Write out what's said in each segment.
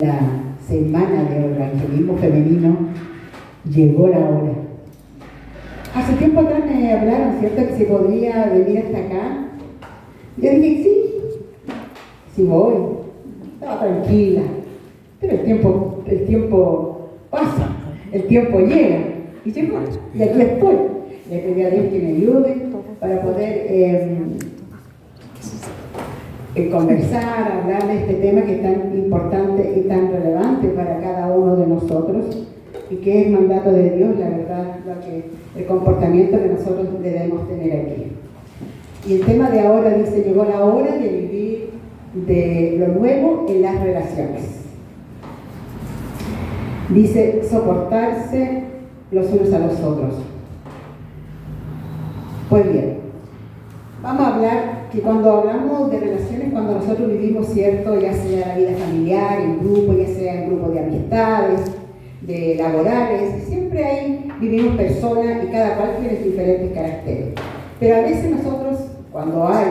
La semana de evangelismo femenino llegó la hora. Hace tiempo atrás me hablaron, ¿cierto?, que se podría venir hasta acá. Yo dije, sí voy. Estaba tranquila. Pero el tiempo pasa, el tiempo llega. Y llegó, y aquí estoy. Le pedí a Dios que me ayude para poder conversar, hablar de este tema que es tan importante y tan relevante para cada uno de nosotros y que es mandato de Dios, la verdad, el comportamiento que nosotros debemos tener aquí. Y el tema de ahora dice, llegó la hora de vivir de lo nuevo en las relaciones. Dice, soportarse los unos a los otros. Pues bien, vamos a hablar que cuando hablamos de relaciones, cuando nosotros vivimos, ¿cierto?, ya sea la vida familiar, en grupo, ya sea en grupo de amistades, de laborales, siempre ahí vivimos personas y cada cual tiene diferentes caracteres. Pero a veces nosotros, cuando hay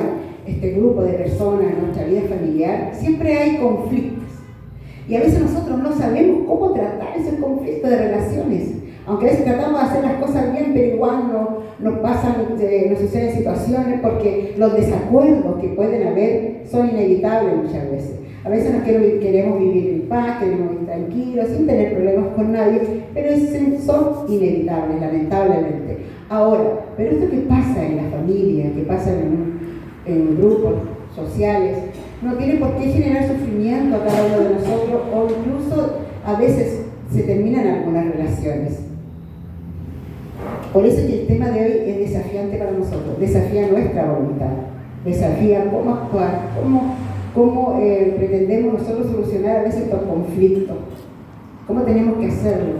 este grupo de personas en nuestra vida familiar, siempre hay conflictos. Y a veces nosotros no sabemos cómo tratar esos conflictos de relaciones. Aunque a veces tratamos de hacer las cosas bien, pero igual nos suceden situaciones porque los desacuerdos que pueden haber son inevitables muchas veces. A veces queremos vivir en paz, queremos vivir tranquilos, sin tener problemas con nadie, pero son inevitables, lamentablemente. Ahora, pero esto que pasa en la familia, que pasa en grupos sociales, no tiene por qué generar sufrimiento a cada uno de nosotros, o incluso a veces se terminan algunas relaciones. Por eso que el tema de hoy es desafiante para nosotros, desafía nuestra voluntad, desafía cómo actuar, cómo pretendemos nosotros solucionar a veces estos conflictos, cómo tenemos que hacerlo,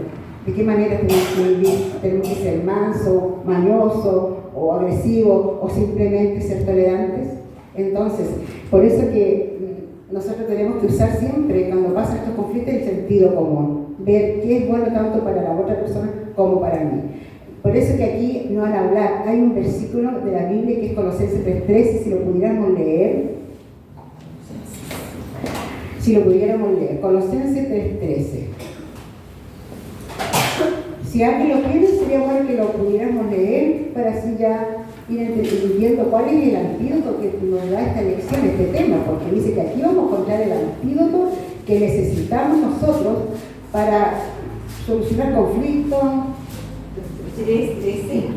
de qué manera tenemos que vivir, tenemos que ser manso, mañoso o agresivo o simplemente ser tolerantes. Entonces, por eso que nosotros tenemos que usar siempre, cuando pasan estos conflictos, el sentido común, ver qué es bueno tanto para la otra persona como para mí. Por eso que aquí no van a hablar, hay un versículo de la Biblia que es Colosenses 3:13, si lo pudiéramos leer, Colosenses 3:13. Si alguien lo tiene, sería bueno que lo pudiéramos leer para así ya ir entendiendo cuál es el antídoto que nos da esta lección, este tema, porque dice que aquí vamos a encontrar el antídoto que necesitamos nosotros para solucionar conflictos. 3:13.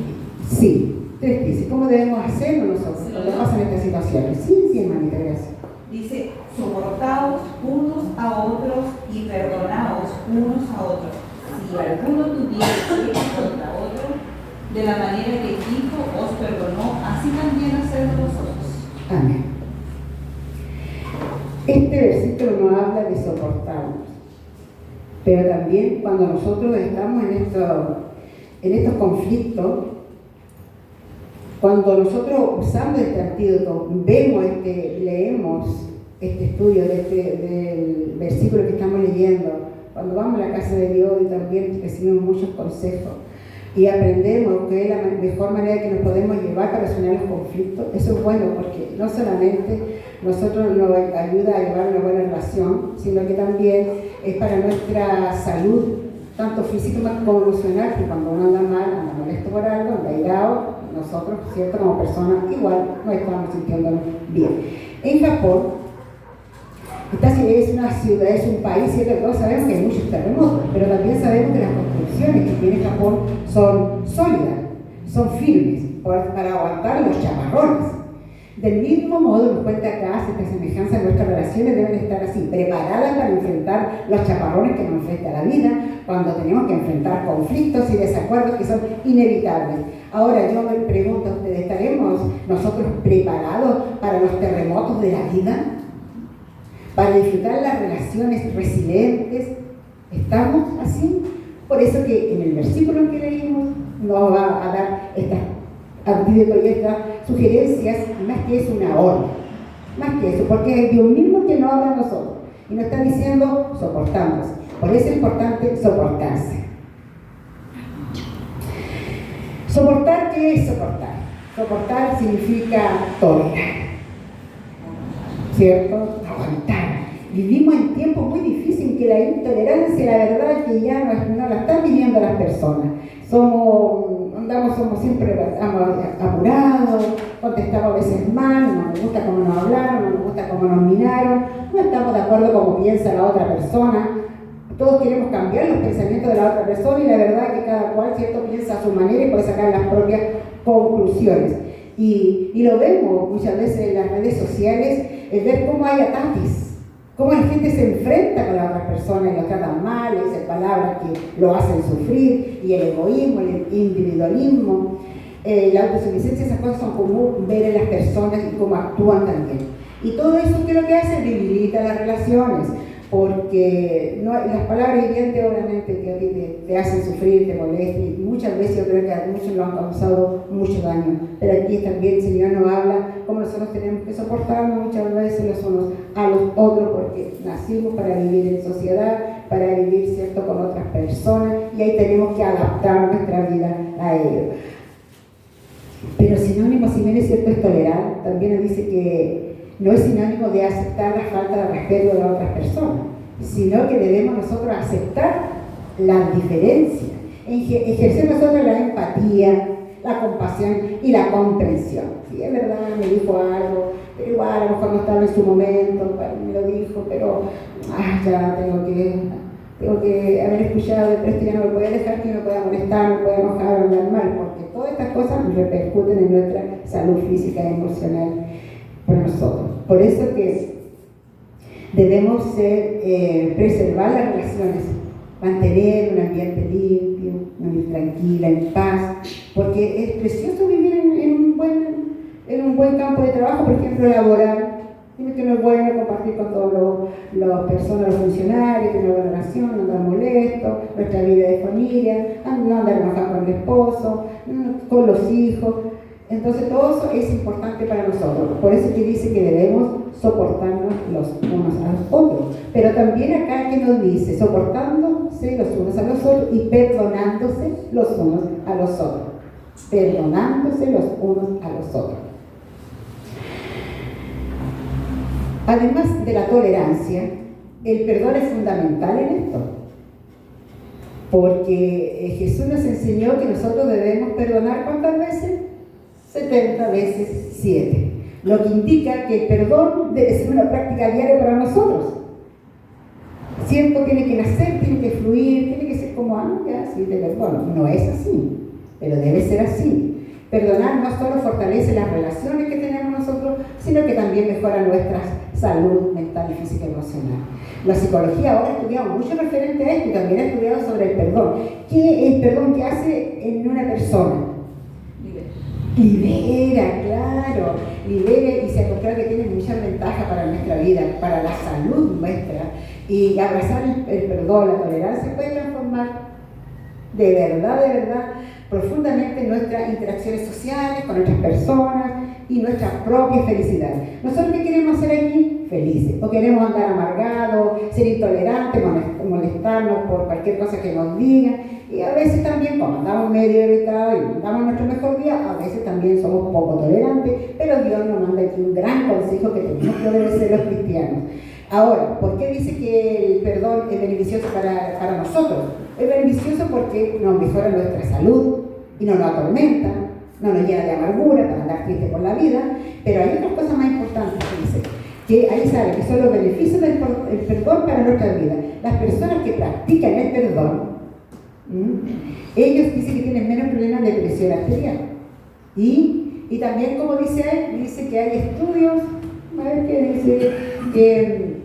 Sí, 3:13. ¿Cómo debemos hacerlo nosotros cuando pasan estas situaciones? Sí, hermanita, gracias. Dice, soportaos unos a otros y perdonaos unos a otros. Si alguno tuviera queja contra otro, de la manera que Cristo os perdonó, así también haced vosotros. Amén. Este versículo nos habla de soportarnos, pero también cuando nosotros estamos en estos conflictos, cuando nosotros usamos este antídoto, leemos este estudio del versículo que estamos leyendo, cuando vamos a la casa de Dios y también recibimos muchos consejos y aprendemos que es la mejor manera que nos podemos llevar para solucionar los conflictos, eso es bueno porque no solamente nosotros nos ayuda a llevar una buena relación, sino que también es para nuestra salud, tanto física como emocional, que cuando uno anda mal, anda molesto por algo, anda airado, nosotros, ¿cierto?, como personas, igual no estamos sintiéndonos bien. En Japón, es una ciudad, es un país, ¿cierto? Todos sabemos que hay muchos terremotos, pero también sabemos que las construcciones que tiene Japón son sólidas, son firmes, para aguantar los chaparrones. Del mismo modo, nos cuenta acá, esta semejanza, nuestras relaciones deben estar así, preparadas para enfrentar los chaparrones que nos enfrenta la vida, cuando tenemos que enfrentar conflictos y desacuerdos que son inevitables. Ahora yo me pregunto a ustedes, ¿estaremos nosotros preparados para los terremotos de la vida? Para disfrutar las relaciones resilientes, ¿estamos así? Por eso que en el versículo que leímos nos va a dar estas antídotos y estas sugerencias, más que es una orden, más que eso, porque es Dios mismo que nos habla a nosotros y nos está diciendo soportamos. Por eso es importante soportarse. ¿Soportar qué es soportar? Soportar significa tolerar, ¿cierto? Aguantar. vivimos en tiempos muy difíciles en que la intolerancia, la verdad, que ya no la están viviendo las personas. Somos siempre apurados, contestamos a veces mal, no nos gusta cómo nos hablaron, no nos gusta cómo nos miraron, no estamos de acuerdo con cómo piensa la otra persona. Todos queremos cambiar los pensamientos de la otra persona y la verdad que cada cual, ¿cierto?, piensa a su manera y puede sacar las propias conclusiones. Y lo vemos muchas veces en las redes sociales, es ver cómo hay ataques, cómo la gente se enfrenta con las otras personas y los tratan mal, y dicen palabras que lo hacen sufrir, y el egoísmo, el individualismo, la autosuficiencia, esas cosas son comunes ver en las personas y cómo actúan también. Y todo eso, ¿qué es lo que hace? Debilita las relaciones, porque las palabras hirientes obviamente que a ti te hacen sufrir, te molestan, y muchas veces yo creo que a muchos lo han causado mucho daño. Pero aquí también el Señor nos habla cómo nosotros tenemos que soportarnos muchas veces los unos a los otros, porque nacimos para vivir en sociedad, para vivir, ¿cierto?, con otras personas, y ahí tenemos que adaptar nuestra vida a ellos. Pero sinónimo, si bien es cierto, es tolerar, también nos dice que no es sinónimo de aceptar la falta de respeto de las otras personas, sino que debemos nosotros aceptar las diferencias, ejercer nosotros la empatía, la compasión y la comprensión. Sí, es verdad, me dijo algo, pero igual a lo mejor no estaba en su momento, me lo dijo, pero ya tengo que haber escuchado, pero esto ya no me puede dejar que me pueda molestar, me pueda enojar o andar mal, porque todas estas cosas repercuten en nuestra salud física y emocional por nosotros. Por eso que debemos preservar las relaciones, mantener un ambiente limpio, vivir tranquila, en paz, porque es precioso vivir en un buen campo de trabajo, por ejemplo, laboral. Dime que no es bueno compartir con todas las personas, los funcionarios, tener una relación, no andar molesto, nuestra vida de familia, no andar enojado con el esposo, con los hijos. Entonces todo eso es importante para nosotros. Por eso que dice que debemos soportarnos los unos a los otros. Pero también acá que nos dice soportándose los unos a los otros y perdonándose los unos a los otros. Perdonándose los unos a los otros. Además de la tolerancia, el perdón es fundamental en esto. Porque Jesús nos enseñó que nosotros debemos perdonar ¿cuántas veces? 70 veces 7. Lo que indica que el perdón debe ser una práctica diaria para nosotros. Siempre tiene que nacer, tiene que fluir, tiene que ser como, ya, sí, te perdono. No es así, pero debe ser así. Perdonar no solo fortalece las relaciones que tenemos nosotros, sino que también mejora nuestra salud mental, física y emocional. La psicología ahora ha estudiado mucho referente a esto y también ha estudiado sobre el perdón. ¿Qué es el perdón que hace en una persona? Libera, claro, libera y se encuentra que tiene muchas ventajas para nuestra vida, para la salud nuestra. Y abrazar el perdón, la tolerancia puede transformar de verdad, profundamente nuestras interacciones sociales con otras personas y nuestra propia felicidad. ¿Nosotros qué queremos hacer aquí? Felices. O queremos andar amargados, ser intolerantes, molestarnos por cualquier cosa que nos digan. Y a veces también, como andamos medio evitados y andamos nuestro mejor día, a veces también somos poco tolerantes, pero Dios nos manda aquí un gran consejo que tenemos que obedecer los cristianos. Ahora, ¿por qué dice que el perdón es beneficioso para nosotros? Es beneficioso porque nos mejora nuestra salud y no nos atormenta, no nos llena de amargura para andar triste por la vida, pero hay otras cosas más importantes que dice, que ahí sabe que son los beneficios del perdón para nuestra vida. Las personas que practican el perdón, ellos dicen que tienen menos problemas de presión arterial. Y también, como dice él, dice que hay estudios, a ver qué dice, que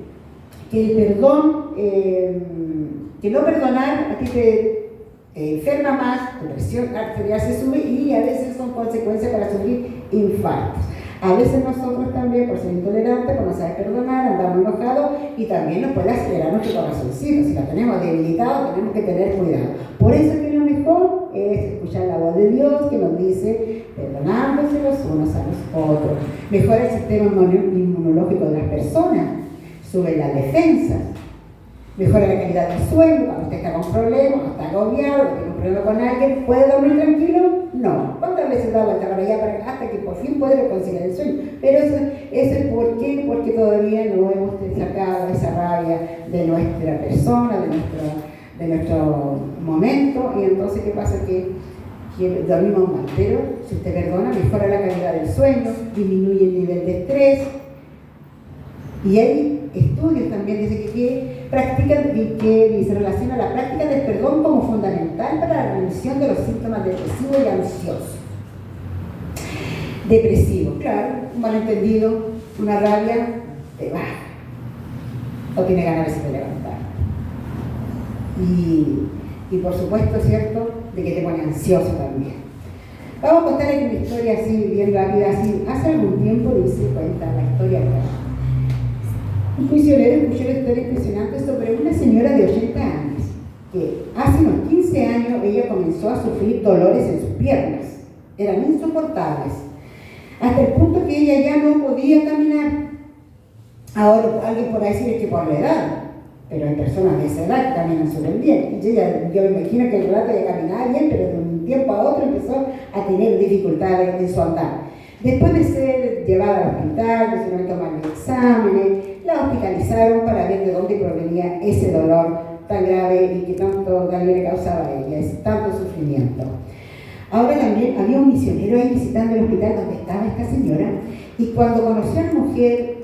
el perdón, que no perdonar a ti te enferma más, tu presión arterial se sube y a veces son consecuencias para sufrir infartos. A veces nosotros también, por ser intolerantes, por no saber perdonar, andamos enojados y también nos puede acelerar nuestro corazoncito. Si lo tenemos debilitado, tenemos que tener cuidado. Por eso que lo mejor es escuchar la voz de Dios que nos dice, perdonándose los unos a los otros. Mejora el sistema inmunológico de las personas, sube las defensas, mejora la calidad del sueño. Cuando usted está con problemas, cuando está agobiado, tiene un problema con alguien, ¿puede dormir tranquilo? No. ¿Cuántas le se da vuelta para allá, para acá, hasta que por fin puede reconciliar el sueño. Pero eso es ¿por qué? Porque todavía no hemos sacado esa rabia de nuestra persona, de nuestro momento, y entonces ¿qué pasa? Que dormimos mal. Pero si usted perdona, mejora la calidad del sueño, disminuye el nivel de estrés. Y hay estudios también que practican y que se relaciona la práctica del perdón como fundamental para la remisión de los síntomas depresivos y ansiosos. Depresivo, claro, un malentendido, una rabia, te baja. O tiene ganas de se levantar. Y por supuesto, ¿cierto?, de que te pone ansioso también. Vamos a contarles una historia así, bien rápida, así. Hace algún tiempo dice, cuenta la historia acá. Un misionero escuchó una historia impresionante sobre una señora de 80 años, que hace unos 15 años ella comenzó a sufrir dolores en sus piernas. Eran insoportables, hasta el punto que ella ya no podía caminar. Ahora alguien podrá decir que por la edad, pero hay personas de esa edad que caminan súper bien. Y yo me imagino que el relato de caminar bien, pero de un tiempo a otro empezó a tener dificultades en su andar. Después de ser llevada al hospital, decidieron tomarle exámenes, la hospitalizaron para ver de dónde provenía ese dolor tan grave y que tanto daño le causaba a ella, tanto sufrimiento. Ahora también había un misionero ahí visitando el hospital donde estaba esta señora, y cuando conoció a la mujer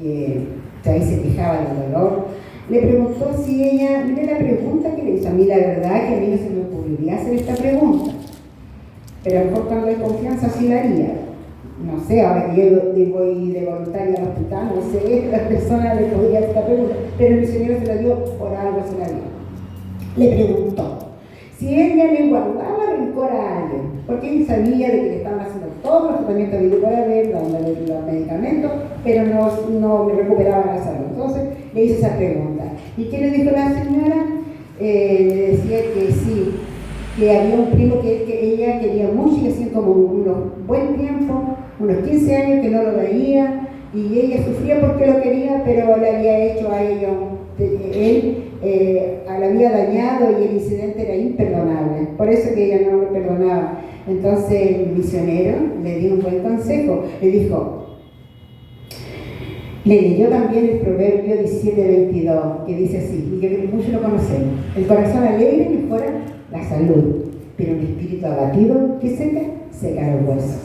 que ahí se quejaba del dolor, le preguntó si ella, mire la pregunta que le hizo. A mí la verdad que a mí no se me ocurriría hacer esta pregunta, pero a lo mejor cuando hay confianza sí la haría. No sé, ahora que yo voy de voluntaria al hospital, no sé, la persona le podría hacer esta pregunta, pero el misionero se la dio, por algo se la dio. Le preguntó si ella le guardaba rencor a alguien, porque él sabía de que le estaban haciendo todos los tratamientos de para ver, dándole los medicamentos, pero no recuperaba la salud. Entonces le hizo esa pregunta. ¿Y qué le dijo la señora? Le decía que sí, que había un primo que ella quería mucho y hacía como unos buen tiempo, unos 15 años que no lo veía, y ella sufría porque lo quería, pero le había hecho a ella, él la había dañado y el incidente era imperdonable, por eso que ella no lo perdonaba. Entonces el misionero le dio un buen consejo, le dijo, le leyó también el Proverbio 17:22, que dice así, y que muchos lo conocemos: el corazón alegre mejora la salud, pero un espíritu abatido, ¿qué seca los huesos.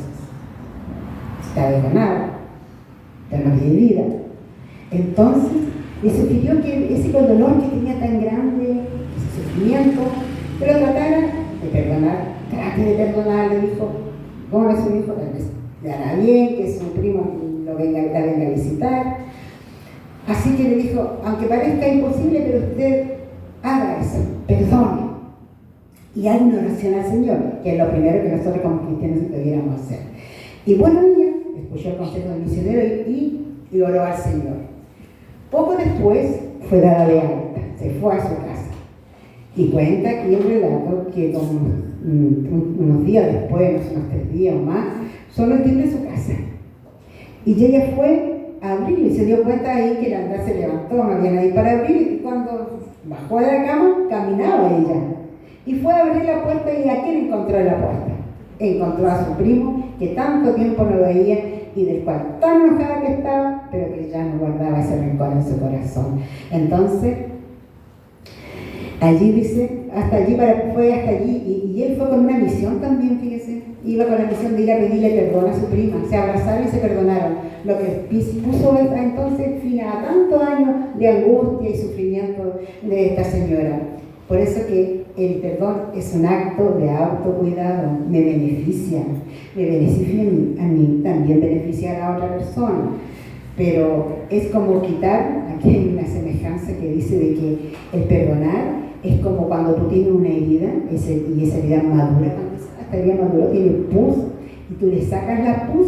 Está desganado, ya no tiene vida. Entonces le sugirió que ese dolor que tenía tan grande, ese sufrimiento, que lo tratara de perdonar. Trate de perdonar, le dijo. Bueno, su hijo le hará bien, que su primo la venga a visitar. Así que le dijo, aunque parezca imposible, pero usted haga eso, perdone. Y haga una oración al Señor, que es lo primero que nosotros como cristianos debiéramos hacer. Y bueno, ella escuchó el consejo del misionero y oró al Señor. Poco después fue dada de alta, se fue a su casa. Y cuenta aquí el relato que como unos días después, unos 3 días o más, solo tiene su casa. Y ella fue a abrir y se dio cuenta ahí que la andar se levantó, no había nadie para abrir, y cuando bajó de la cama, caminaba ella. Y fue a abrir la puerta, y ¿a quién encontró en la puerta? Encontró a su primo, que tanto tiempo no veía y del cual tan enojada que estaba, pero que ya no guardaba ese rencor en su corazón. Entonces, allí dice, fue hasta allí, y él fue con una misión también, fíjese, iba con la misión de ir a pedirle perdón a su prima, se abrazaron y se perdonaron, lo que puso entonces fin a tantos años de angustia y sufrimiento de esta señora. Por eso que el perdón es un acto de autocuidado, me beneficia a mí, también beneficia a la otra persona. Pero es como quitar, aquí hay una semejanza que dice de que el perdonar es como cuando tú tienes una herida, y esa herida madura, cuando esta herida madura tiene pus, y tú le sacas la pus,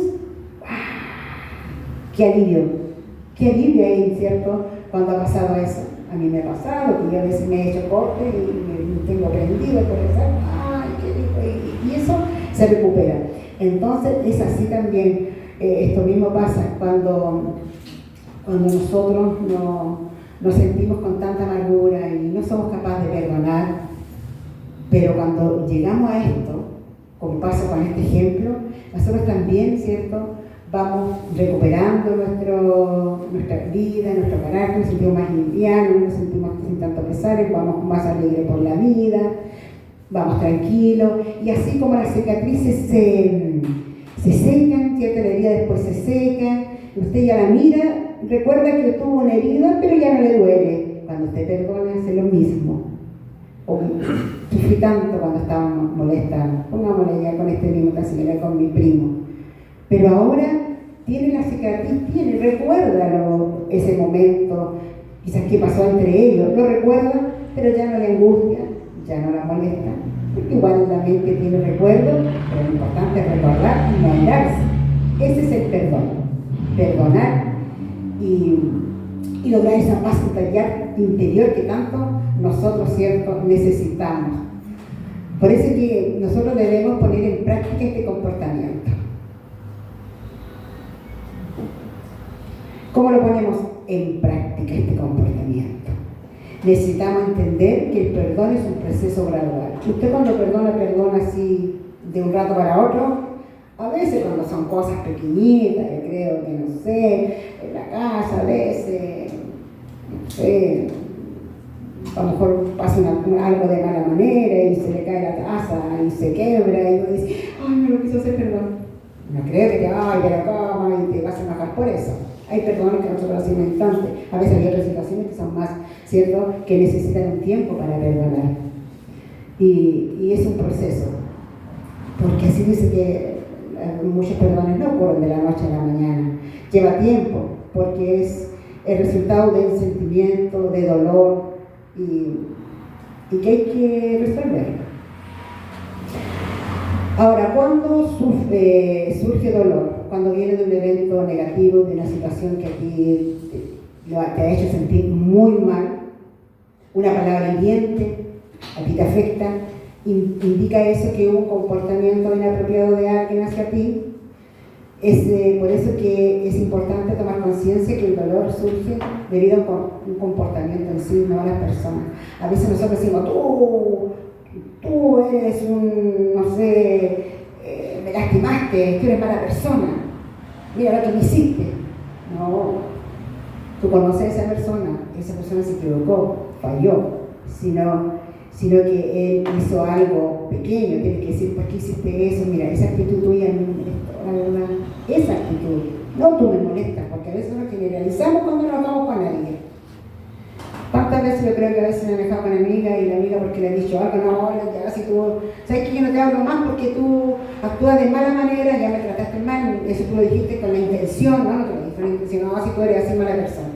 ¡ah! ¡Qué alivio hay, ¿cierto? Cuando ha pasado eso. A mí me ha pasado, que yo a veces me he hecho corte y me tengo prendido por eso, ¡ay, qué rico! Y eso se recupera. Entonces es así también. Esto mismo pasa cuando nosotros nos sentimos con tanta amargura y no somos capaces de perdonar, pero cuando llegamos a esto, como pasa con este ejemplo, nosotros también, ¿cierto?, vamos recuperando nuestra vida, nuestro carácter, nos sentimos más livianos, nos sentimos sin tanto pesares, vamos más alegres por la vida, vamos tranquilos, y así como las cicatrices se secan, ¿cierto?, la herida después se seca, usted ya la mira, recuerda que tuvo una herida, pero ya no le duele. Cuando usted perdona, hace lo mismo. O sufrí tanto cuando estábamos molestas, pongámosle ya con este mismo caso, era con mi primo. Pero ahora tiene la cicatriz, recuerda ese momento, quizás qué pasó entre ellos, lo recuerda, pero ya no le angustia, ya no la molesta, porque igual la mente tiene recuerdo, pero lo importante es recordar y no airarse. Ese es el perdón, perdonar y lograr esa paz interior que tanto nosotros, ¿cierto?, necesitamos. Por eso es que nosotros debemos poner en práctica este comportamiento. ¿Cómo lo ponemos en práctica este comportamiento? Necesitamos entender que el perdón es un proceso gradual. Usted cuando perdona así de un rato para otro, a veces cuando son cosas pequeñitas, yo creo que no sé, en la casa a veces, no sé, a lo mejor pasa algo de mala manera y se le cae la taza y se quebra y uno dice, ay, no lo quiso hacer, perdón. No creo que te vaya a la cama y te vas a enojar por eso. Hay perdones que nosotros hacemos en instante. A veces hay otras situaciones que son más, ¿cierto?, que necesitan un tiempo para perdonar. Y es un proceso. Porque así dice que muchos perdones no ocurren de la noche a la mañana. Lleva tiempo, porque es el resultado de un sentimiento, de dolor, y que hay que resolverlo. Ahora, ¿cuándo surge dolor? Cuando viene de un evento negativo, de una situación que a ti te ha hecho sentir muy mal, una palabra hiriente, a ti te afecta, indica eso que hubo un comportamiento inapropiado de alguien hacia ti. Por eso que es importante tomar conciencia que el dolor surge debido a un comportamiento en sí, no a las personas. A veces nosotros decimos, tú eres no sé, me lastimaste, tú eres mala persona, mira lo que me hiciste. No, tú conoces a esa persona se equivocó, falló, sino que él hizo algo pequeño, tiene que decir, ¿por qué hiciste eso? Mira, esa actitud tuya me molestó, la verdad, esa actitud, no tú me molestas, porque a veces nos generalizamos cuando nos vamos con alguien. ¿Cuántas veces yo creo que a veces me he dejado con la amiga y la amiga porque le he dicho algo, no, ya si tú, sabes que yo no te hablo más porque tú actúas de mala manera, ya me trataste mal, eso tú lo dijiste con la intención, no te lo dijiste con la intención, no, si tú eres así mala persona.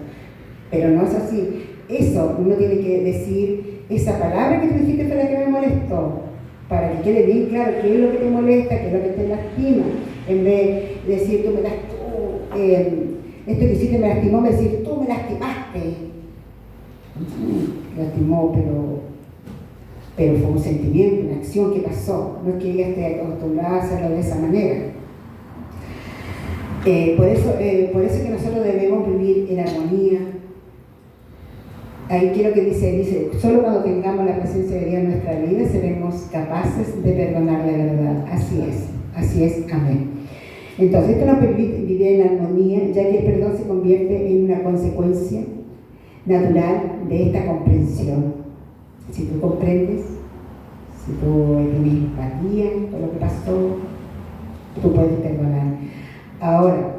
Pero no es así. Eso uno tiene que decir, esa palabra que tú dijiste fue la que me molestó, para que quede bien claro qué es lo que te molesta, qué es lo que te lastima, en vez de decir, esto que hiciste me lastimó, me decir, tú me lastimaste. Lastimó, pero fue un sentimiento, una acción que pasó, no es que ella esté acostumbrada a hacerlo de esa manera. Por eso que nosotros debemos vivir en armonía. Ahí quiero que dice, solo cuando tengamos la presencia de Dios en nuestra vida seremos capaces de perdonar de verdad. Así es, amén. Entonces esto nos permite vivir en armonía, ya que el perdón se convierte en una consecuencia natural de esta comprensión. Si tú comprendes, si tú tienes empatía por lo que pasó, tú puedes perdonar. Ahora,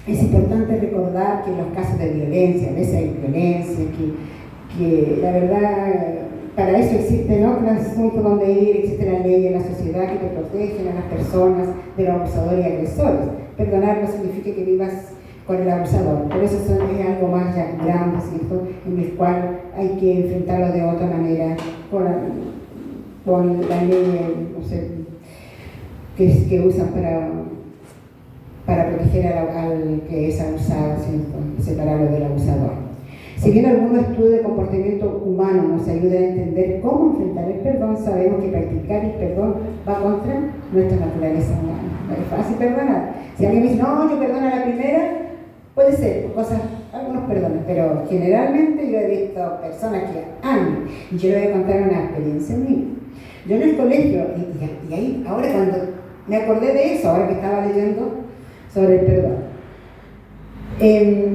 es importante recordar que en los casos de violencia, a veces hay violencia, que la verdad, para eso existen otros asuntos donde ir, existe la ley en la sociedad que te protegen a las personas de los abusadores y agresores. Perdonar no significa que vivas con el abusador, por eso es algo más grande, ¿cierto?, en el cual hay que enfrentarlo de otra manera, con la ley, no sé, que usan para proteger al que es abusado, ¿cierto?, separarlo del abusador. Si bien algunos estudios de comportamiento humano nos ayudan a entender cómo enfrentar el perdón, sabemos que practicar el perdón va contra nuestra naturaleza humana. No es fácil perdonar. Si alguien me dice, no, yo perdono a la primera, puede ser, por algunos perdones, pero generalmente yo he visto personas que aman, y yo les voy a contar una experiencia mía. Yo en el colegio, y ahí, ahora cuando me acordé de eso, ahora que estaba leyendo sobre el perdón,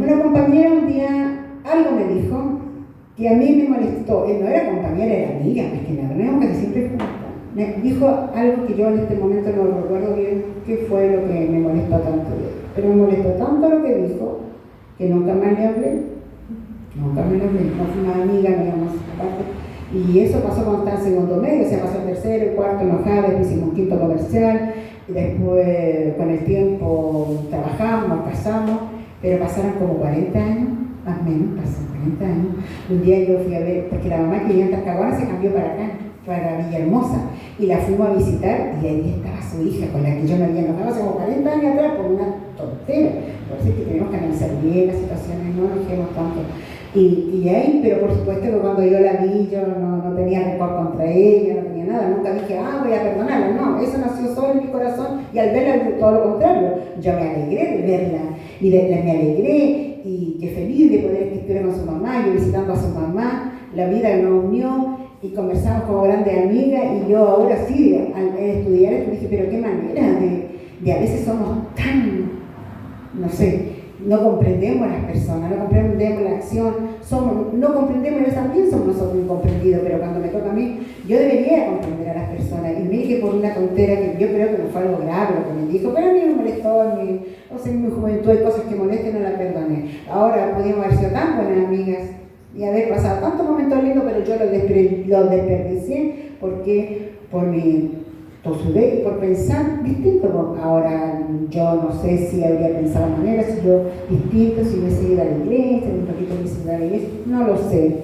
una compañera un día algo me dijo que a mí me molestó. No era compañera, era amiga, más que nada, no casi siempre juntas. Me dijo algo que yo en este momento no recuerdo bien qué fue lo que me molestó tanto de ella. Pero me molestó tanto lo que dijo que nunca más le hablé. Nunca me lo hablé. No fue una amiga, no íbamos aparte. Y eso pasó cuando estaba en segundo medio, o sea, pasó el tercero, el cuarto enojada, después hicimos un quinto comercial, y después con el tiempo trabajamos, nos casamos, pero pasaron como 40 años, más o menos, pasaron 40 años. Un día yo fui a ver, porque la mamá que vivía en Talcahuano se cambió para acá, para Villahermosa, y la fuimos a visitar, y ahí estaba su hija, con la que yo me había enojado hace como 40 años atrás, por una tontera. Por eso es que tenemos que analizar bien las situaciones, no nos quedemos tanto. Y ahí, pero por supuesto que cuando yo la vi, yo no tenía rencor contra ella, no tenía nada, nunca dije, voy a perdonarla, no, eso nació solo en mi corazón, y al verla todo lo contrario, yo me alegré de verla, y me alegré, y que feliz de poder que estuviera con su mamá, yo visitando a su mamá, la vida nos unió, y conversamos como grandes amigas, y yo ahora sí, al estudiar esto dije, pero qué manera de a veces somos tan, no sé, no comprendemos a las personas, no comprendemos la acción, no comprendemos, ellos también somos nosotros incomprendidos, pero cuando me toca a mí, yo debería comprender a las personas, y me dije por una tontera que yo creo que no fue algo grave lo que me dijo, pero a mí me molestó, en mi juventud hay cosas que molestan y no las perdoné. Ahora podíamos haber sido tan buenas amigas y haber pasado tantos momentos lindos, pero yo lo desperdicié porque por mi tosudez y por pensar distinto. Ahora yo no sé si habría pensado de manera, si yo distinto, si hubiese ido a la iglesia, un poquito hubiese ido a la iglesia, no lo sé.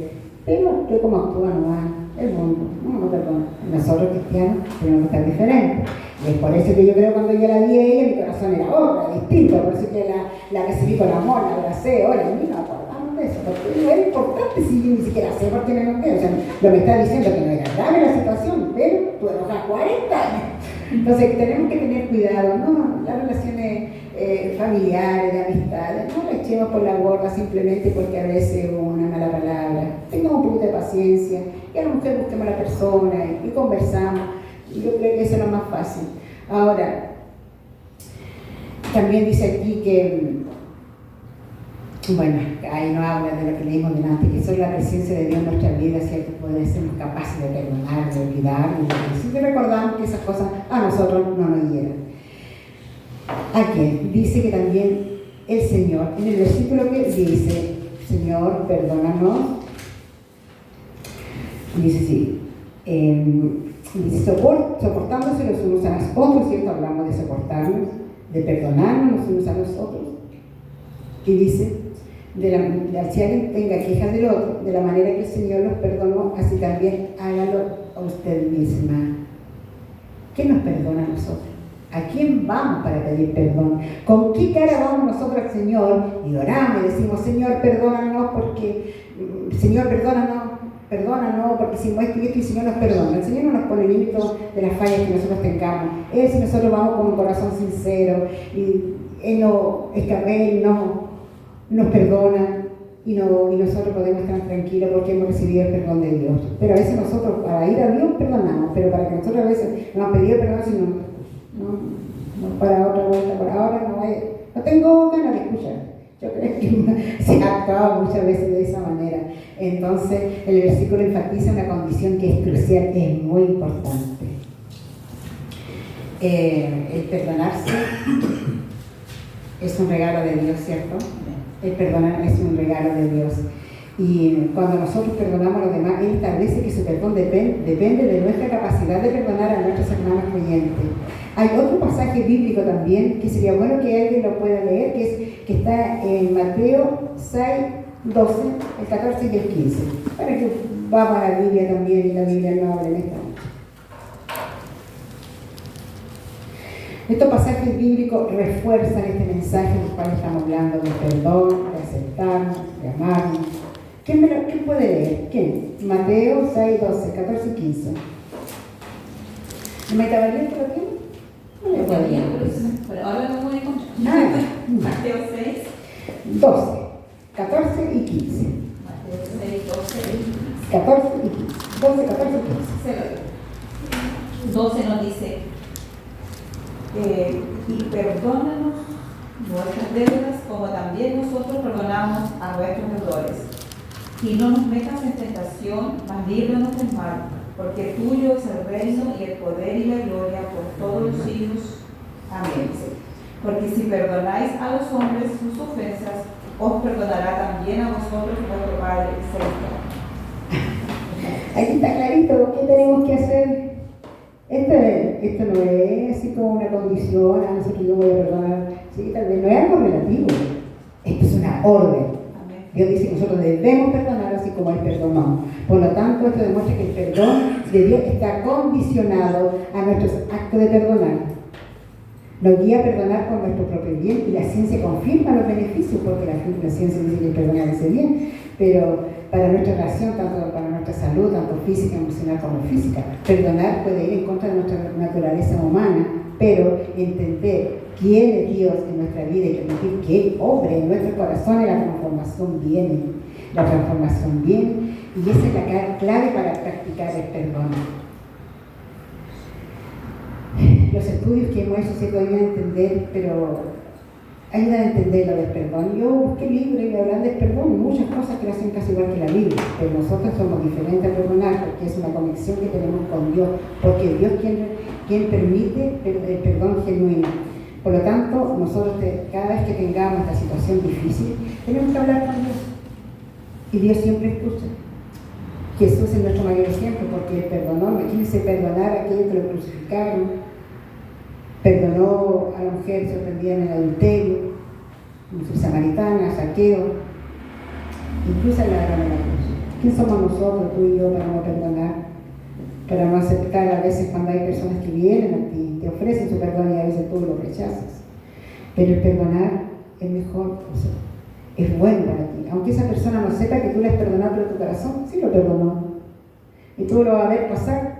Pero yo como actúa nomás, el mundo, perdón. Nosotros cristianos tenemos que estar diferentes. Y es por eso que yo creo que cuando yo la vi a ella, mi corazón era otra, distinto, por eso que la recibí con amor, la abracé, ahora, y no acordamos de eso, porque no era importante si yo ni siquiera sé por qué me enojé. O sea, lo me está diciendo que no era grave la situación, pero tú enojas 40 años. Entonces tenemos que tener cuidado, ¿no? Las relaciones familiares, de amistades, no la echemos por la borda simplemente porque a veces hubo una mala palabra. Tengamos un poquito de paciencia y a lo mejor busquemos a la persona y conversamos. Y yo creo que eso es lo más fácil. Ahora, también dice aquí que, bueno, ahí no habla de lo que leímos delante, que solo la presencia de Dios en nuestra vida, ¿cierto? Puede sernos capaces de perdonar, de olvidar, y siempre recordamos que esas cosas a nosotros no nos hieran. Aquí dice que también el Señor, en el versículo que dice, Señor, perdónanos, dice así, dice, soportándose los unos a los otros, ¿cierto? Hablamos de soportarnos, de perdonarnos los unos a los otros. Y dice, si alguien tenga quejas del otro, de la manera que el Señor los perdonó, así también hágalo a usted misma. ¿Qué nos perdona a nosotros? ¿A quién vamos para pedir perdón? ¿Con qué cara vamos nosotros al Señor? Y oramos y decimos, Señor, perdónanos porque, Señor, perdónanos porque hicimos esto y esto y el Señor nos perdona. El Señor no nos pone límites de las fallas que nosotros tengamos. Él, si nosotros vamos con un corazón sincero y Él nos perdona y nosotros podemos estar tranquilos porque hemos recibido el perdón de Dios. Pero a veces nosotros para ir a Dios perdonamos, pero para que nosotros a veces nos han pedido perdón, si no para otra vuelta, por ahora no tengo ganas de escuchar. Yo creo que se ha actuado muchas veces de esa manera. Entonces, el versículo enfatiza una condición que es crucial, es muy importante. El perdonarse es un regalo de Dios, ¿cierto? El perdonar es un regalo de Dios. Y cuando nosotros perdonamos a los demás, Él establece que su perdón depende de nuestra capacidad de perdonar a nuestros hermanos creyentes. Hay otro pasaje bíblico también que sería bueno que alguien lo pueda leer, que está en Mateo 6, 12, el 14 y el 15, para que vamos a la Biblia también y la Biblia no habla en esta noche. Estos pasajes bíblicos refuerzan este mensaje en el cual estamos hablando de perdón, de aceptarnos, de amarnos. ¿Quién puede leer? ¿Quién? Mateo 6, 12, 14 y 15. ¿Me estaba leyendo lo tiene? No le puedo leer. Ahora lo voy a encontrar. Mateo 6. 12, 14 y 15. Mateo 6, 12 y 15. 14 y 15. 12, 14 y 15. 12 nos dice, y perdónanos nuestras deudas como también nosotros perdonamos a nuestros deudores. Y no nos metas en tentación, mas líbranos del mal, porque tuyo es el reino y el poder y la gloria por todos los siglos. Amén. Porque si perdonáis a los hombres sus ofensas, os perdonará también a vosotros vuestro Padre celestial. Aquí está clarito qué tenemos que hacer. Esto no es así como una condición, no sé que yo voy a perdonar. Sí, tal vez no es algo relativo. Esto es una orden. Amén. Dios dice que nosotros debemos perdonar así como Él perdonó. Por lo tanto, esto demuestra que el perdón de Dios está condicionado a nuestros actos de perdonar. Nos guía a perdonar por nuestro propio bien y la ciencia confirma los beneficios, porque la ciencia dice que el perdón hace bien, pero para nuestra relación, tanto para nuestra salud, tanto física, emocional como física, perdonar puede ir en contra de nuestra naturaleza humana, pero entender quién es Dios en nuestra vida y permitir que Él obre en nuestros corazones, la transformación viene. La transformación viene y esa es la clave para practicar el perdón. Los estudios que hemos hecho se podían entender, pero ayudan a entender lo del perdón. Yo busqué libros y me hablan del perdón, muchas cosas que lo hacen casi igual que la Biblia, pero nosotros somos diferentes a perdonar porque es una conexión que tenemos con Dios, porque Dios quien permite el perdón genuino. Por lo tanto, nosotros cada vez que tengamos esta situación difícil, tenemos que hablar con Dios. Y Dios siempre escucha. Jesús es nuestro mayor ejemplo porque perdonó, imagínense perdonar a aquellos que lo crucificaron, perdonó a la mujer sorprendida en el adulterio, samaritana, Saqueo, incluso el ladrón de la cruz. ¿Quién somos nosotros, tú y yo, para no perdonar? Para no aceptar a veces cuando hay personas que vienen a ti, te ofrecen su perdón y a veces tú lo rechazas. Pero el perdonar es mejor, es bueno para ti. Aunque esa persona no sepa que tú le has perdonado, pero tu corazón sí lo perdonó. Y tú lo vas a ver pasar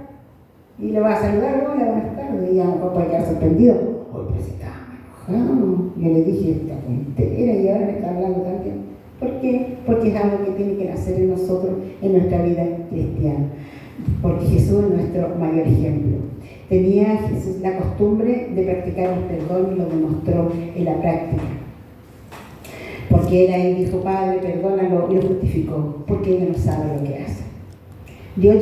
y le vas a saludar, hola, buenas tardes, y a lo mejor puede quedar sorprendido. Oye, pero si estaba enojado. Yo le dije, esta tontera, y ahora me está hablando también. ¿Por qué? Porque es algo que tiene que nacer en nosotros, en nuestra vida cristiana. Porque Jesús es nuestro mayor ejemplo. Tenía Jesús la costumbre de practicar el perdón y lo demostró en la práctica. Porque él ahí dijo, Padre, perdónalo, y lo justificó, porque ella no sabe lo que hace. Dios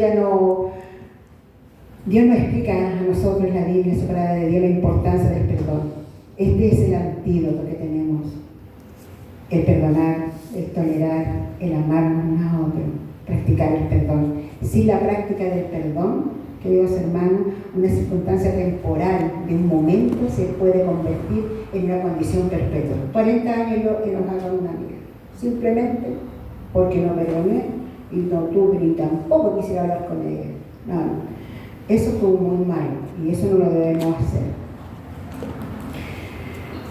nos explica a nosotros en la Biblia, en su palabra de Dios, la importancia del perdón. Este es el antídoto que tenemos. El perdonar, el tolerar, el amarnos unos a otros, practicar el perdón. Sin la práctica del perdón, queridos hermanos, una circunstancia temporal de un momento se puede convertir en una condición perpetua. 40 años yo enojado con una amiga, simplemente porque no perdoné y no tuve ni tampoco quisiera hablar con ella. No. Eso estuvo muy mal y eso no lo debemos hacer.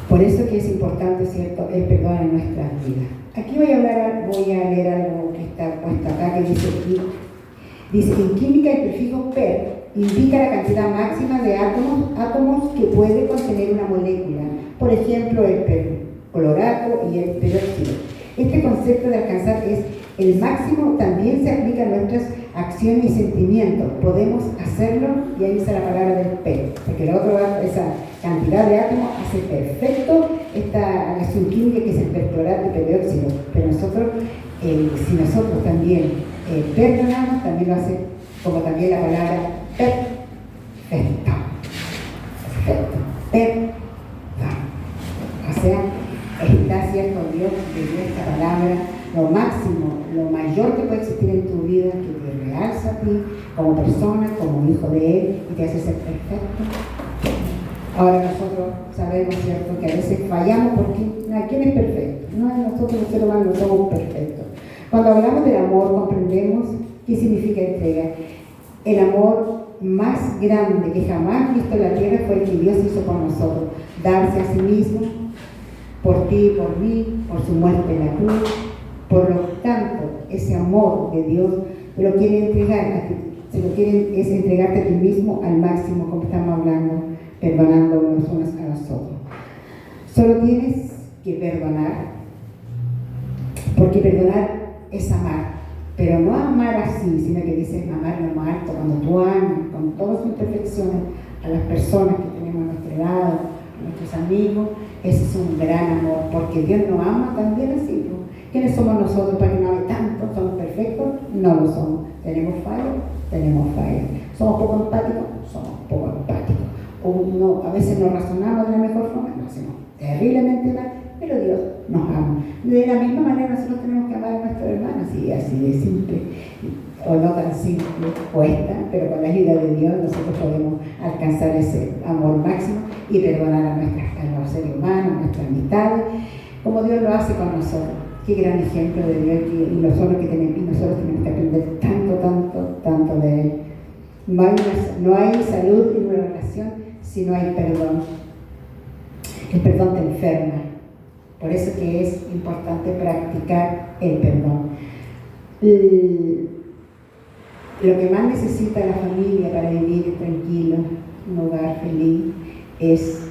Por eso que es importante, ¿cierto?, el perdón en nuestras vidas. Aquí voy a leer algo que está puesto acá, que dice, en química el prefijo per indica la cantidad máxima de átomos que puede contener una molécula. Por ejemplo, el perclorato y el peróxido. Este concepto de alcanzar es el máximo, también se aplica a nuestras acciones y sentimientos. Podemos hacerlo, y ahí está la palabra del per, porque esa cantidad de átomos hace perfecto esta acción química que es el perclorato y el peróxido. Pero nosotros, si nosotros también perdonamos, también lo hace, como también la palabra perfecto. Perdón. O sea, está haciendo Dios de esta palabra lo máximo, lo mayor que puede existir en tu vida, que te realza a ti como persona, como hijo de Él y te hace ser perfecto. Ahora nosotros sabemos, ¿cierto?, que a veces fallamos porque ¿quién es perfecto? No, nosotros los seres humanos no somos perfectos. Cuando hablamos del amor comprendemos qué significa entrega. El amor más grande que jamás visto en la tierra fue el que Dios hizo por nosotros, darse a sí mismo, por ti, por mí, por su muerte en la cruz. Por lo tanto, ese amor de Dios te lo quiere entregar a ti, es entregarte a ti mismo al máximo, como estamos hablando, perdonándonos unos a nosotros. Solo tienes que perdonar, porque perdonar es amar, pero no amar así, sino que dice amar lo más alto, cuando tú amas con todas sus imperfecciones a las personas que tenemos a nuestro lado, a nuestros amigos. Ese es un gran amor, porque Dios nos ama también así, ¿no? ¿Quiénes somos nosotros para que nos ame tanto? ¿Somos perfectos? No lo somos. ¿Tenemos fallas? Tenemos fallas. ¿Somos poco empáticos? Somos poco empáticos. A veces no razonamos de la mejor forma, lo hacemos terriblemente mal, pero Dios nos ama. De la misma manera nosotros tenemos que amar a nuestros hermanos, y así de simple, o no tan simple, cuesta, pero con la ayuda de Dios nosotros podemos alcanzar ese amor máximo y perdonar a los seres humanos, a nuestras amistades, como Dios lo hace con nosotros. Qué gran ejemplo de Dios, y nosotros tenemos que aprender tanto de Él. No hay salud en una relación si no hay perdón. El perdón te enferma. Por eso que es importante practicar el perdón. Lo que más necesita la familia para vivir tranquilo, un hogar feliz, es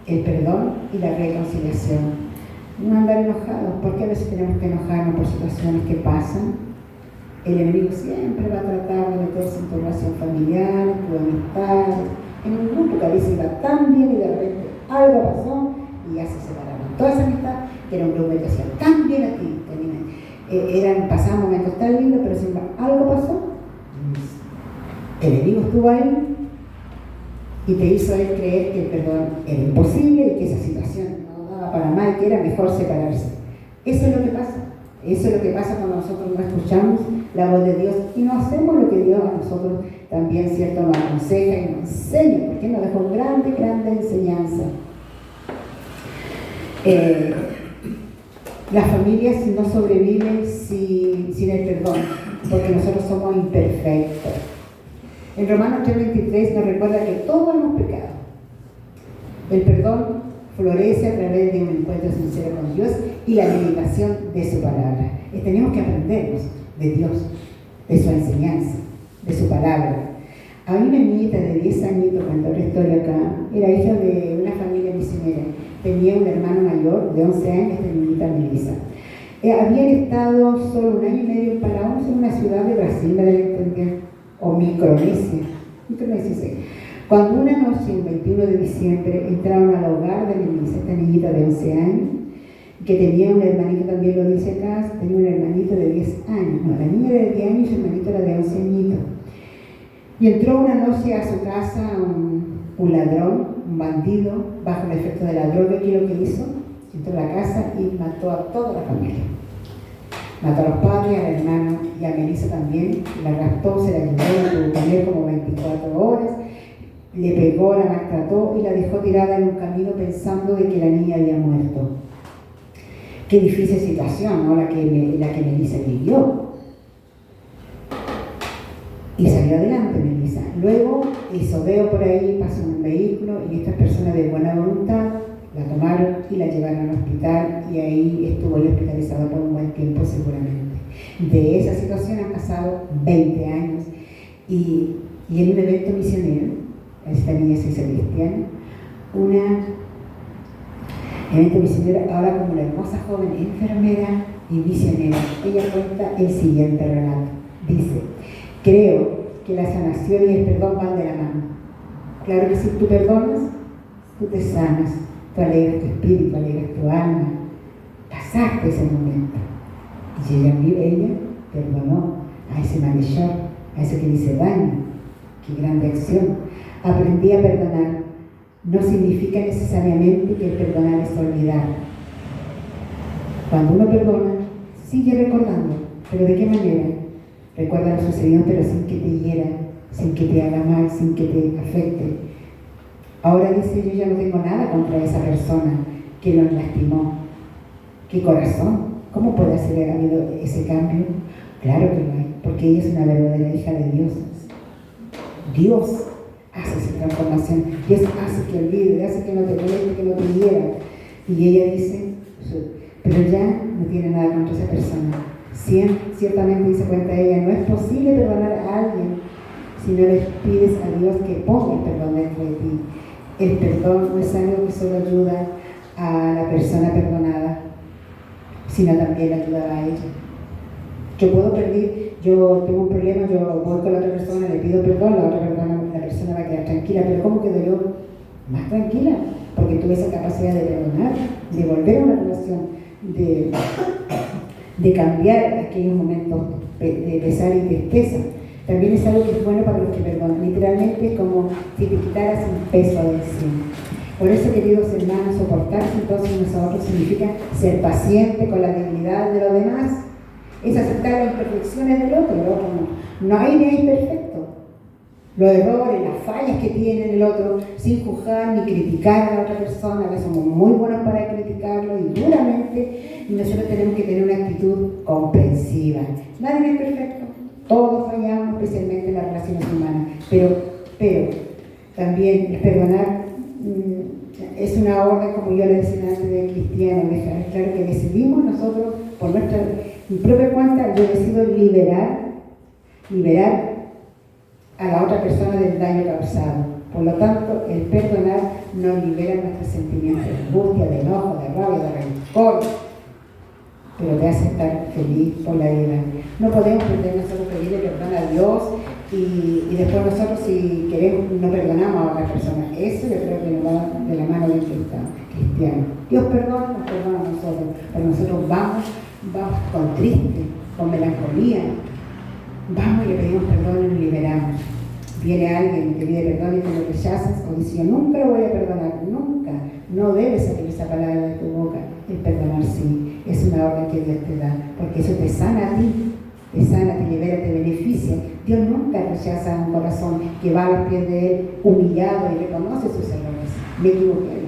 el perdón y la reconciliación. No andar enojados, porque a veces tenemos que enojarnos por situaciones que pasan. El enemigo siempre va a tratar de meterse en tu relación familiar, en tu amistad, en un grupo que a veces iba tan bien y de repente algo pasó y ya se separaron. Toda esa amistad, que era un grupo que hacía tan bien a ti, pasaban momentos tan lindos, pero siempre algo pasó. El enemigo estuvo ahí y te hizo él creer que el perdón era imposible y que esa situación no daba para más y que era mejor separarse. Eso es lo que pasa. Eso es lo que pasa cuando nosotros no escuchamos la voz de Dios y no hacemos lo que Dios a nosotros también, ¿cierto?, nos aconseja y nos enseña, porque nos dejó grande enseñanza. Las familias no sobreviven sin el perdón, porque nosotros somos imperfectos. En Romanos 3:23 nos recuerda que todos hemos pecado. El perdón florece a través de un encuentro sincero con Dios y la meditación de su palabra. Tenemos que aprendernos de Dios, de su enseñanza, de su palabra. A mí una niñita de 10 añitos, cuando la historia acá, era hija de una familia misionera. Tenía un hermano mayor de 11 años, esta niñita Melissa. Habían estado solo 1 año y medio en Palaos, en una ciudad de Brasil, me debe entender, o Micronesia, sí. Cuando una noche, el 21 de diciembre, entraron al hogar de Melissa, esta niñita de 11 años, que tenía un hermanito, también lo dice acá, tenía un hermanito de 10 años. No, la niña era de 10 años y su hermanito era de 11 añitos. Y entró una noche a su casa un ladrón, un bandido, bajo el efecto de la droga. ¿Qué es lo que hizo? Entró a la casa y mató a toda la familia. Mató a los padres, al hermano y a Melissa también. La raptó, se la llevó, la tuvo que tener como 24 horas. Le pegó, la maltrató y la dejó tirada en un camino pensando de que la niña había muerto. Qué difícil situación, ¿no?, la que Melissa vivió. Y salió adelante Melissa. Luego hizo veo por ahí, pasó en un vehículo y estas personas de buena voluntad la tomaron y la llevaron al hospital, y ahí estuvo hospitalizada por un buen tiempo seguramente. De esa situación han pasado 20 años y en un evento misionero, esta niña se hizo cristiana, evento misionero, ahora como una hermosa joven enfermera y misionera, ella cuenta el siguiente relato. Dice: creo que la sanación y el perdón van de la mano. Claro que si tú perdonas, tú te sanas, tú alegras tu espíritu, alegras tu alma. Pasaste ese momento. Y ella perdonó a ese malhechor, a ese que le hizo daño. Qué grande acción. Aprendí a perdonar. No significa necesariamente que el perdonar es olvidar. Cuando uno perdona, sigue recordando. ¿Pero de qué manera? Recuerda lo sucedido, pero sin que te hiera, sin que te haga mal, sin que te afecte. Ahora dice: yo ya no tengo nada contra esa persona que lo lastimó. ¿Qué corazón? ¿Cómo puede haber habido ese cambio? Claro que lo hay, porque ella es una verdadera hija de Dios. Dios hace esa transformación. Dios hace que olvide, hace que no te moleste, que no te hiera. Y ella dice: pero ya no tiene nada contra esa persona. Ciertamente, dice, cuenta ella, no es posible perdonar a alguien si no le pides a Dios que ponga el perdón dentro de ti. El perdón no es algo que solo ayuda a la persona perdonada, sino también ayudar a ella. Yo puedo pedir, yo tengo un problema, yo voy con la otra persona, le pido perdón, la persona va a quedar tranquila, pero ¿cómo quedo yo más tranquila? Porque tuve esa capacidad de perdonar, de volver a una relación, de cambiar aquellos momentos de pesar y tristeza. También es algo que es bueno para los que perdonan. Literalmente es como si te quitaras un peso de encima. Por eso, queridos hermanos, soportarse entonces nosotros significa ser paciente con la dignidad de los demás. Es aceptar las imperfecciones del otro. El otro no hay ni perfecto. Los errores, las fallas que tiene el otro, sin juzgar ni criticar a la otra persona. A veces somos muy buenos para criticarlo y duramente, y nosotros tenemos que tener una actitud comprensiva. Nadie es perfecto. Todos fallamos, especialmente en las relaciones humanas, pero también perdonar es una orden, como yo le decía antes, de cristiano, dejar claro que decidimos nosotros, por nuestra propia cuenta, yo decido liberar a la otra persona del daño causado. Por lo tanto, el perdonar nos libera nuestros sentimientos de angustia, de enojo, de rabia, de rencor, pero te hace estar feliz por la vida. No podemos pretender nosotros pedirle perdón a Dios y después nosotros, si queremos, no perdonamos a otra persona. Eso yo creo que nos va de la mano del cristiano. Dios perdona, nos perdona a nosotros, pero nosotros vamos con triste, con melancolía, vamos y le pedimos perdón y nos liberamos. Viene alguien que pide perdón y te lo rechazas o dice, yo nunca lo voy a perdonar, nunca. No debes salir esa palabra de tu boca. El perdonar sí, es una orden que Dios te da, porque eso te sana a ti, te libera, te beneficia. Dios nunca rechaza a un corazón que va a los pies de Él humillado y reconoce sus errores. Me equivoqué.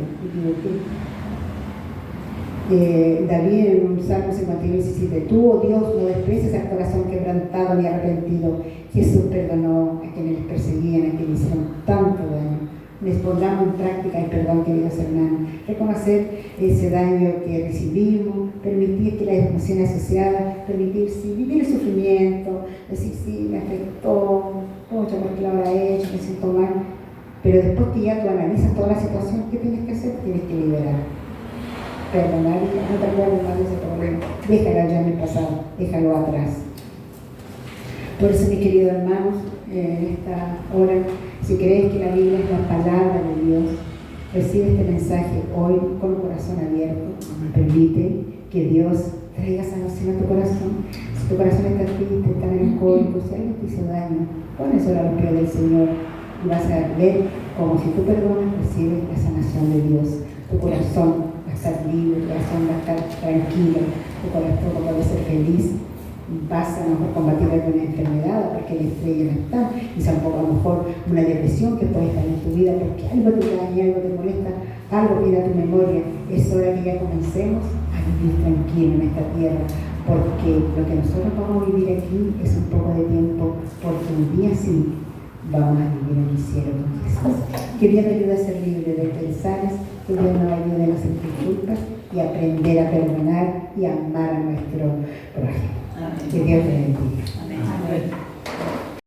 David en un Salmo 51 dice, tú, oh Dios, no desprecias al corazón quebrantado ni arrepentido. Jesús perdonó a quienes les perseguían, a quienes hicieron tanto daño. Les pongamos en práctica el perdón, queridos hermanos. Reconocer ese daño que recibimos, permitir que las emociones asociadas, vivir el sufrimiento, decir, sí, me afectó, mucho más que lo habrá hecho, me siento mal. Pero después que ya tú analizas toda la situación, ¿qué tienes que hacer? Tienes que liberar. Perdonar y no te acuerdes más de ese problema. Déjalo ya en el pasado, déjalo atrás. Por eso, mis queridos hermanos, en esta hora, si crees que la Biblia es la palabra de Dios, recibe este mensaje hoy con el corazón abierto. Permite que Dios traiga sanación a tu corazón. Si tu corazón está triste, está melancólico, si alguien te hizo daño, pon eso a los pies del Señor y vas a ver como si tú perdonas, recibes la sanación de Dios. Tu corazón va a estar libre, tu corazón va a estar tranquilo, tu corazón va a ser feliz. Vas a lo mejor combatir alguna enfermedad porque el estrés ya no está, y tampoco a lo mejor una depresión que puede estar en tu vida porque algo te daña, algo te molesta, algo viene a tu memoria. Es hora que ya comencemos a vivir tranquilo en esta tierra, porque lo que nosotros vamos a vivir aquí es un poco de tiempo, porque un día sí vamos a vivir en el cielo con Jesús. Que Dios nos ayude a ser libres de pensares, que Dios nos ayude a no sentir culpas y aprender a perdonar y a amar a nuestro prójimo. Que Dios te bendiga.